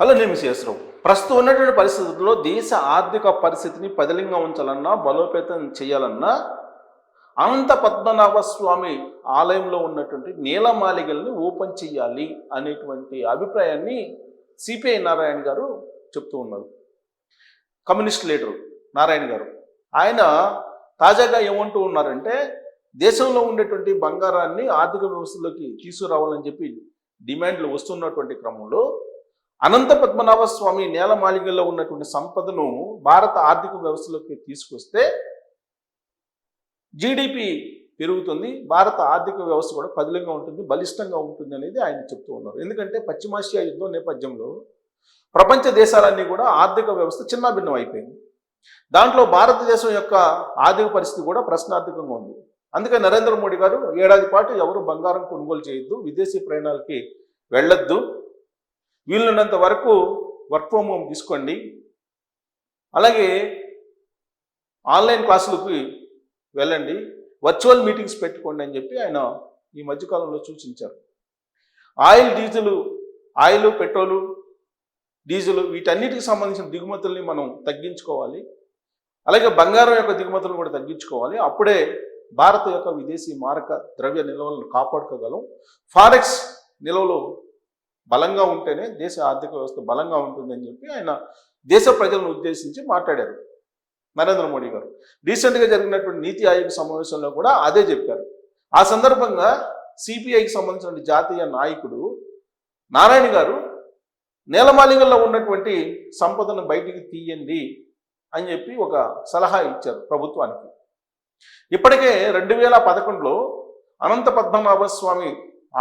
Hello, నేను శేషరావు. ప్రస్తుతం ఉన్నటువంటి పరిస్థితుల్లో దేశ ఆర్థిక పరిస్థితిని పదిలంగా ఉంచాలన్నా, బలోపేతం చేయాలన్నా అనంత పద్మనాభ స్వామి ఆలయంలో ఉన్నటువంటి నీలమాళిగల్ని ఓపెన్ చేయాలి అనేటువంటి అభిప్రాయాన్ని సిపిఐ నారాయణ గారు చెప్తూ ఉన్నారు. కమ్యూనిస్ట్ లీడరు నారాయణ గారు ఆయన తాజాగా ఏమంటూ ఉన్నారంటే, దేశంలో ఉండేటువంటి బంగారాన్ని ఆర్థిక వ్యవస్థలోకి తీసుకురావాలని చెప్పి డిమాండ్లు వస్తున్నటువంటి క్రమంలో అనంత పద్మనాభ స్వామి నేలమాళిగల్లో ఉన్నటువంటి సంపదను భారత ఆర్థిక వ్యవస్థలోకి తీసుకొస్తే జీడిపి పెరుగుతుంది, భారత ఆర్థిక వ్యవస్థ కూడా పదిలంగా ఉంటుంది, బలిష్టంగా ఉంటుంది అనేది ఆయన చెప్తూ ఉన్నారు. ఎందుకంటే పశ్చిమాసియా యుద్ధం నేపథ్యంలో ప్రపంచ దేశాలన్నీ కూడా ఆర్థిక వ్యవస్థ చిన్నాభిన్నం అయిపోయింది. దాంట్లో భారతదేశం యొక్క ఆర్థిక పరిస్థితి కూడా ప్రశ్నార్థకంగా ఉంది. అందుకే నరేంద్ర మోడీ గారు ఏడాది పాటు ఎవరు బంగారం కొనుగోలు చేయొద్దు, విదేశీ ప్రయాణాలకి వెళ్ళొద్దు, వీలున్నంత వరకు వర్క్ ఫ్రమ్ హోమ్ తీసుకోండి, అలాగే ఆన్లైన్ క్లాసులకు వెళ్ళండి, వర్చువల్ మీటింగ్స్ పెట్టుకోండి అని చెప్పి ఆయన ఈ మధ్యకాలంలో సూచించారు. ఆయిల్, పెట్రోలు, డీజిల్ వీటన్నిటికి సంబంధించిన దిగుమతుల్ని మనం తగ్గించుకోవాలి, అలాగే బంగారం యొక్క దిగుమతులను కూడా తగ్గించుకోవాలి. అప్పుడే భారత యొక్క విదేశీ మారక ద్రవ్య నిల్వలను కాపాడుకోగలం. ఫారెక్స్ నిల్వలు బలంగా ఉంటేనే దేశ ఆర్థిక వ్యవస్థ బలంగా ఉంటుందని చెప్పి ఆయన దేశ ప్రజలను ఉద్దేశించి మాట్లాడారు నరేంద్ర మోడీ గారు. రీసెంట్గా జరిగినటువంటి నీతి ఆయోగ్ సమావేశంలో కూడా అదే చెప్పారు. ఆ సందర్భంగా సిపిఐకి సంబంధించిన జాతీయ నాయకుడు నారాయణ గారు నేలమాళిగల్లో ఉన్నటువంటి సంపదను బయటికి తీయండి అని చెప్పి ఒక సలహా ఇచ్చారు ప్రభుత్వానికి. ఇప్పటికే 2011లో అనంత పద్మనాభ స్వామి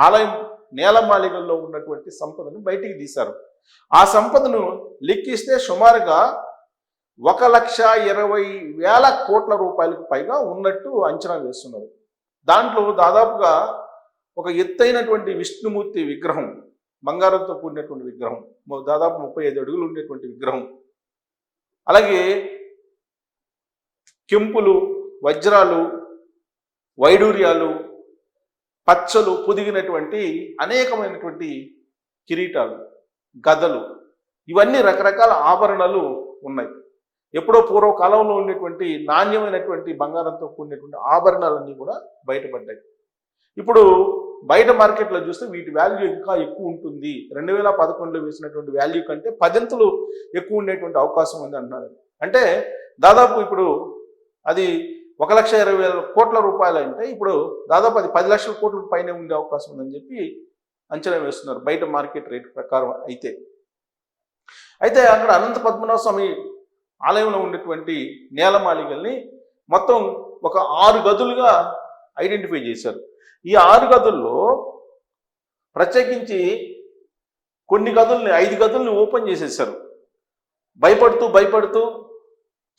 ఆలయం నేలమాళిగల్లో ఉన్నటువంటి సంపదను బయటికి తీశారు. ఆ సంపదను లెక్కిస్తే సుమారుగా 1,20,000 కోట్ల రూపాయలకు పైగా ఉన్నట్టు అంచనా వేస్తున్నారు. దాంట్లో దాదాపుగా ఒక ఎత్తైనటువంటి విష్ణుమూర్తి విగ్రహం, బంగారంతో కూడినటువంటి విగ్రహం, దాదాపు 35 అడుగులు ఉండేటువంటి విగ్రహం, అలాగే కెంపులు, వజ్రాలు, వైడూర్యాలు, పచ్చలు పొదిగినటువంటి అనేకమైనటువంటి కిరీటాలు, గదలు, ఇవన్నీ రకరకాల ఆభరణాలు ఉన్నాయి. ఎప్పుడో పూర్వకాలంలో ఉండేటువంటి నాణ్యమైనటువంటి బంగారంతో కూడినటువంటి ఆభరణాలన్నీ కూడా బయటపడ్డాయి. ఇప్పుడు బయట మార్కెట్లో చూస్తే వీటి వాల్యూ ఇంకా ఎక్కువ ఉంటుంది. 2011లో వేసినటువంటి వాల్యూ కంటే 10 ఎక్కువ ఉండేటువంటి అవకాశం ఉంది అంటున్నారు. అంటే దాదాపు ఇప్పుడు అది 1,20,000 కోట్ల రూపాయలు అంటే ఇప్పుడు దాదాపు అది 10 లక్షల కోట్లకు పైనే ఉండే అవకాశం ఉందని చెప్పి అంచనా వేస్తున్నారు బయట మార్కెట్ రేట్ ప్రకారం. అయితే అక్కడ అనంత పద్మనాభ స్వామి ఆలయంలో ఉండేటువంటి నేలమాళిగల్ని మొత్తం ఒక 6 గదులుగా ఐడెంటిఫై చేశారు. ఈ 6 గదుల్లో ప్రత్యేకించి కొన్ని గదుల్ని 5 గదుల్ని ఓపెన్ చేసేసారు. భయపడుతూ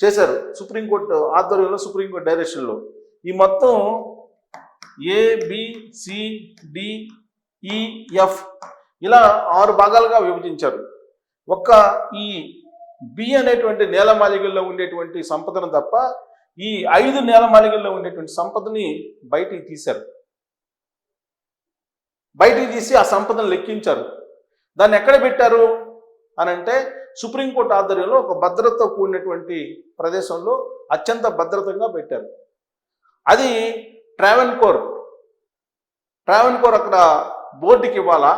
చేశారు. సుప్రీంకోర్టు ఆధ్వర్యంలో, సుప్రీంకోర్టు డైరెక్షన్లో ఈ మొత్తం ABCDEF ఇలా 6 భాగాలుగా విభజించారు. ఈ బి అనేటువంటి నేలమాళిగల్లో ఉండేటువంటి సంపదను తప్ప ఈ 5 నేలమాళిగల్లో ఉండేటువంటి సంపదని బయటికి తీశారు. బయటికి తీసి ఆ సంపదను లెక్కించారు. దాన్ని ఎక్కడ పెట్టారు అని అంటే సుప్రీంకోర్టు ఆధ్వర్యంలో ఒక భద్రతతో కూడినటువంటి ప్రదేశంలో అత్యంత భద్రతంగా పెట్టారు. అది ట్రావెన్కోర్ అక్కడ బోర్డుకి ఇవ్వాలా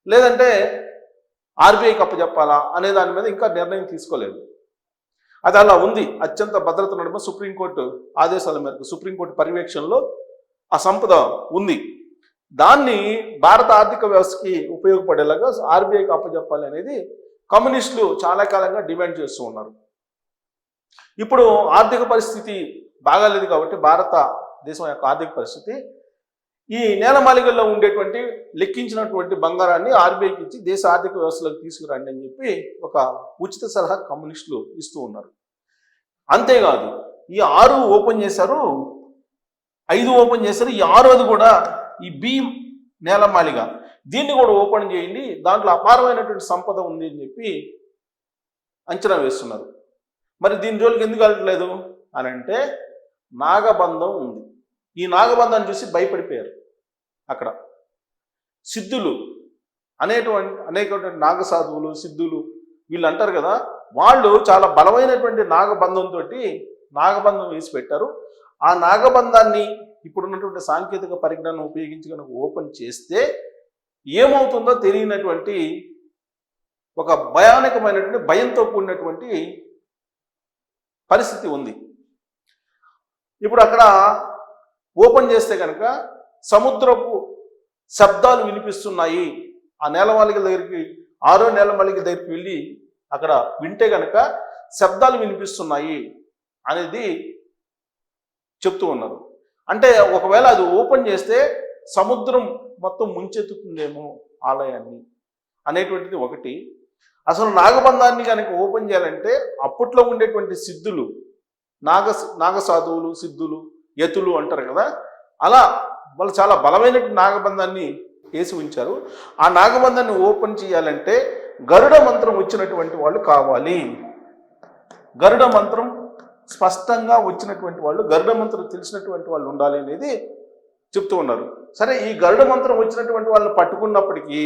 లేదంటే ఆర్బీఐకి అప్పచెప్పాలా అనే దాని మీద ఇంకా నిర్ణయం తీసుకోలేదు. అది అలా ఉంది. అత్యంత భద్రత నడుమ సుప్రీంకోర్టు ఆదేశాల మేరకు, సుప్రీంకోర్టు పర్యవేక్షణలో ఆ సంపద ఉంది. దాన్ని భారత ఆర్థిక వ్యవస్థకి ఉపయోగపడేలాగా ఆర్బీఐకి అప్పచెప్పాలి అనేది కమ్యూనిస్టులు చాలా కాలంగా డిమాండ్ చేస్తూ ఉన్నారు. ఇప్పుడు ఆర్థిక పరిస్థితి బాగాలేదు కాబట్టి భారతదేశం యొక్క ఆర్థిక పరిస్థితి ఈ నేలమాళిగల్లో ఉండేటువంటి లెక్కించినటువంటి బంగారాన్ని ఆర్బీఐకి ఇచ్చి దేశ ఆర్థిక వ్యవస్థలోకి తీసుకురండి అని చెప్పి ఒక ఉచిత సలహా కమ్యూనిస్టులు ఇస్తూ ఉన్నారు. అంతేకాదు ఈ 6 ఓపెన్ చేశారు, 5 ఓపెన్ చేశారు. ఈ 6వది కూడా ఈ బి నేలమాళిగ, దీన్ని కూడా ఓపెన్ చేయండి, దాంట్లో అపారమైనటువంటి సంపద ఉంది అని చెప్పి అంచనా వేస్తున్నారు. మరి దీని జోలికి ఎందుకు వెళ్ళట్లేదు అని అంటే నాగబంధం ఉంది. ఈ నాగబంధాన్ని చూసి భయపడిపోయారు. అక్కడ సిద్ధులు అనేకటువంటి నాగసాధువులు సిద్ధులు వీళ్ళు అంటారు కదా, వాళ్ళు చాలా బలమైనటువంటి నాగబంధంతో నాగబంధం వేసి పెట్టారు. ఆ నాగబంధాన్ని ఇప్పుడున్నటువంటి సాంకేతిక పరిజ్ఞానం ఉపయోగించి కనుక ఓపెన్ చేస్తే ఏమవుతుందో తెలియనటువంటి ఒక భయానకమైనటువంటి భయంతో కూడినటువంటి పరిస్థితి ఉంది. ఇప్పుడు అక్కడ ఓపెన్ చేస్తే కనుక సముద్రపు శబ్దాలు వినిపిస్తున్నాయి. ఆ నేలమాళికల దగ్గరికి, 6వ నేలమాళిక దగ్గరికి వెళ్ళి అక్కడ వింటే కనుక శబ్దాలు వినిపిస్తున్నాయి అనేది చెప్తూ ఉన్నారు. అంటే ఒకవేళ అది ఓపెన్ చేస్తే సముద్రం మొత్తం ముంచెత్తుతుందేమో ఆలయాన్ని అనేటువంటిది ఒకటి. అసలు నాగబంధాన్ని కనుక ఓపెన్ చేయాలంటే అప్పట్లో ఉండేటువంటి సిద్ధులు, నాగసాధువులు సిద్ధులు యతులు అంటారు కదా, అలా వాళ్ళు చాలా బలమైన నాగబంధాన్ని వేసి ఉంచారు. ఆ నాగబంధాన్ని ఓపెన్ చేయాలంటే గరుడ మంత్రం వచ్చినటువంటి వాళ్ళు కావాలి. గరుడ మంత్రం స్పష్టంగా వచ్చినటువంటి వాళ్ళు, గరుడ మంత్రం తెలిసినటువంటి వాళ్ళు ఉండాలి అనేది చెప్తూ ఉన్నారు. సరే, ఈ గరుడ మంత్రం వచ్చినటువంటి వాళ్ళని పట్టుకున్నప్పటికీ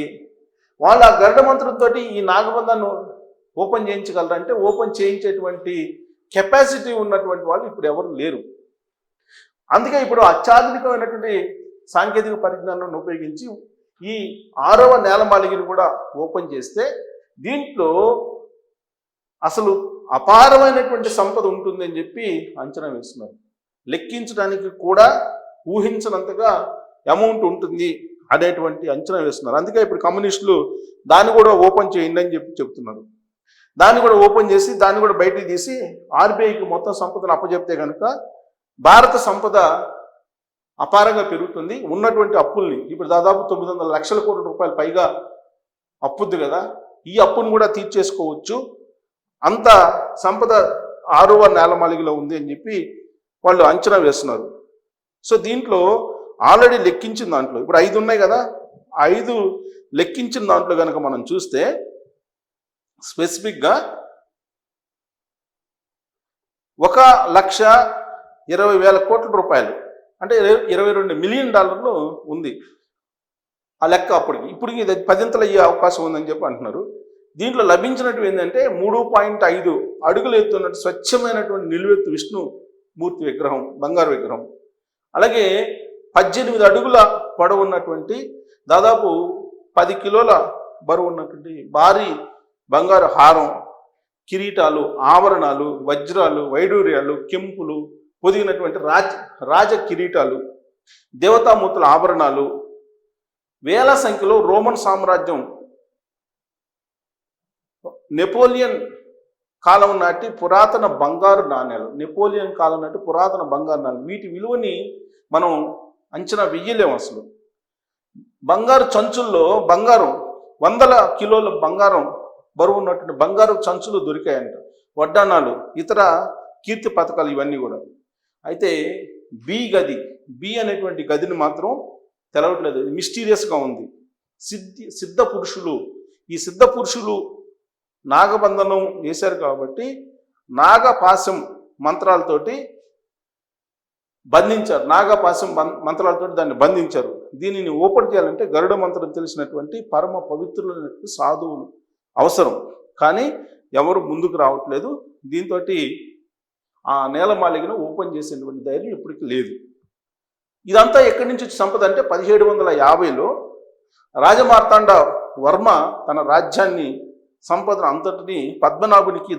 వాళ్ళు ఆ గరుడ మంత్రంతో ఈ నాగబంధాన్ని ఓపెన్ చేయించగలరంటే ఓపెన్ చేయించేటువంటి కెపాసిటీ ఉన్నటువంటి వాళ్ళు ఇప్పుడు ఎవరు లేరు. అందుకే ఇప్పుడు అత్యాధునికమైనటువంటి సాంకేతిక పరిజ్ఞానాన్ని ఉపయోగించి ఈ 6వ నేలమాళికను కూడా ఓపెన్ చేస్తే దీంట్లో అసలు అపారమైనటువంటి సంపద ఉంటుందని చెప్పి అంచనా వేస్తున్నారు. లెక్కించడానికి కూడా ఊహించినంతగా అమౌంట్ ఉంటుంది అనేటువంటి అంచనా వేస్తున్నారు. అందుకే ఇప్పుడు కమ్యూనిస్టులు దాన్ని కూడా ఓపెన్ చేయండి అని చెప్పి చెప్తున్నారు. దాన్ని కూడా ఓపెన్ చేసి దాన్ని కూడా బయటికి తీసి ఆర్బీఐకి మొత్తం సంపదను అప్పచెప్తే కనుక భారత సంపద అపారంగా పెరుగుతుంది. ఉన్నటువంటి అప్పుల్ని ఇప్పుడు దాదాపు 900 లక్షల కోట్ల రూపాయలు పైగా అప్పుద్ది కదా, ఈ అప్పును కూడా తీర్చేసుకోవచ్చు. అంత సంపద 6వ నేలమాళికలో ఉంది అని చెప్పి వాళ్ళు అంచనా వేస్తున్నారు. సో దీంట్లో ఆల్రెడీ లెక్కించిన దాంట్లో ఇప్పుడు 5 ఉన్నాయి కదా, 5 లెక్కించిన దాంట్లో కనుక మనం చూస్తే స్పెసిఫిక్గా 1,20,000 కోట్ల రూపాయలు అంటే $22 మిలియన్ ఉంది ఆ లెక్క. ఇప్పుడు ఇది 10ంతలు అయ్యే అవకాశం ఉందని చెప్పి అంటున్నారు. దీంట్లో లభించినట్టు ఏంటంటే 3.5 అడుగులు ఎత్తున్నట్టు స్వచ్ఛమైనటువంటి నిలువెత్తు విష్ణుమూర్తి విగ్రహం, బంగారు విగ్రహం. అలాగే 18 అడుగుల పొడవు ఉన్నటువంటి దాదాపు 10 కిలోల బరువు ఉన్నటువంటి భారీ బంగారు హారం, కిరీటాలు, ఆభరణాలు, వజ్రాలు, వైడూర్యాలు, కెంపులు పొదిగినటువంటి రాజ కిరీటాలు, దేవతామూర్తుల ఆభరణాలు, వేల సంఖ్యలో రోమన్ సామ్రాజ్యం నెపోలియన్ కాలం నాటి పురాతన బంగారు నాణ్యాలు, నెపోలియన్ కాలం నాటి పురాతన బంగారు నాణ్యాలు, వీటి విలువని మనం అంచనా వెయ్యలేము. అసలు బంగారు చంచుల్లో బంగారం 100 కిలోల బంగారం బరువు ఉన్నటువంటి బంగారు చంచులు దొరికాయంట, వడ్డాణాలు, ఇతర కీర్తి పథకాలు ఇవన్నీ కూడా. అయితే బి అనేటువంటి గదిని మాత్రం తెలవట్లేదు, మిస్టీరియస్గా ఉంది. సిద్ధ పురుషులు, ఈ సిద్ధ పురుషులు నాగబంధనం వేశారు కాబట్టి నాగపాశం మంత్రాలతోటి బంధించారు, నాగపాశం మంత్రాలతోటి దాన్ని బంధించారు. దీనిని ఓపెన్ చేయాలంటే గరుడ మంత్రం తెలిసినటువంటి పరమ పవిత్రులైనటువంటి సాధువులు అవసరం, కానీ ఎవరు ముందుకు రావట్లేదు. దీంతో ఆ నేలమాళికను ఓపెన్ చేసేటువంటి ధైర్యం ఇప్పటికీ లేదు. ఇదంతా ఎక్కడి నుంచి వచ్చి సంపద అంటే 1750లో రాజమార్తాండ వర్మ తన రాజ్యాన్ని సంపదను అంతటిని పద్మనాభునికి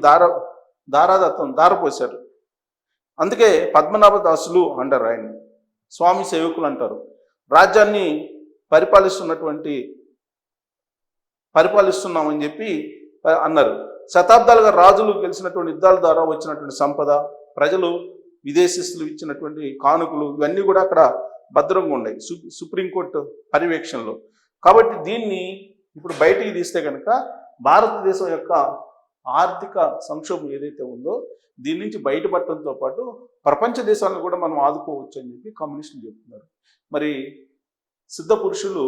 దారపోశారు. అందుకే పద్మనాభ దాసులు అంటారు, ఆయన్ని స్వామి సేవకులు అంటారు. రాజ్యాన్ని పరిపాలిస్తున్నామని చెప్పి అన్నారు. శతాబ్దాలుగా రాజులు గెలిచినటువంటి యుద్ధాల ద్వారా వచ్చినటువంటి సంపద, ప్రజలు విదేశీస్తులు ఇచ్చినటువంటి కానుకలు, ఇవన్నీ కూడా అక్కడ భద్రంగా ఉన్నాయి సుప్రీంకోర్టు పర్యవేక్షణలో. కాబట్టి దీన్ని ఇప్పుడు బయటికి తీస్తే కనుక భారతదేశం యొక్క ఆర్థిక సంక్షోభం ఏదైతే ఉందో దీని నుంచి బయటపడటంతో పాటు ప్రపంచ దేశాలను కూడా మనం ఆదుకోవచ్చు అని చెప్పి కమ్యూనిస్టులు చెప్తున్నారు. మరి సిద్ధ పురుషులు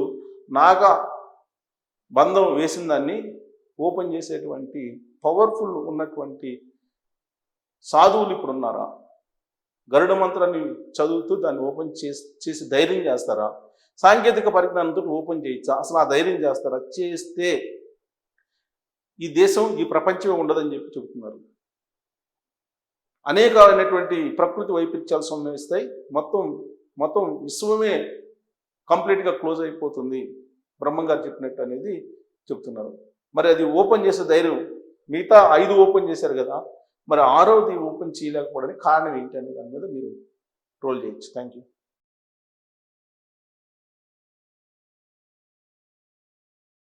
నాగ బంధం వేసిన దాన్ని ఓపెన్ చేసేటువంటి పవర్ఫుల్ ఉన్నటువంటి సాధువులు ఇప్పుడు ఉన్నారా? గరుడ మంత్రాన్ని చదువుతూ దాన్ని ఓపెన్ చేసి ధైర్యం చేస్తారా? సాంకేతిక పరిజ్ఞానంతో ఓపెన్ చేయొచ్చా? అసలు ఆ ధైర్యం చేస్తారా? చేస్తే ఈ దేశం, ఈ ప్రపంచమే ఉండదని చెప్పి చెబుతున్నారు. అనేకమైనటువంటి ప్రకృతి వైపరీత్యాలు సంభవిస్తాయి. మొత్తం విశ్వమే కంప్లీట్గా క్లోజ్ అయిపోతుంది బ్రహ్మం గారు చెప్పినట్టు అనేది చెప్తున్నారు. మరి అది ఓపెన్ చేసే ధైర్యం, మిగతా 5 ఓపెన్ చేశారు కదా, మరి 6వది ఓపెన్ చేయలేకపోవడానికి కారణం ఏంటి అనే దాని మీద మీరు రోల్ చేయొచ్చు. Thank you.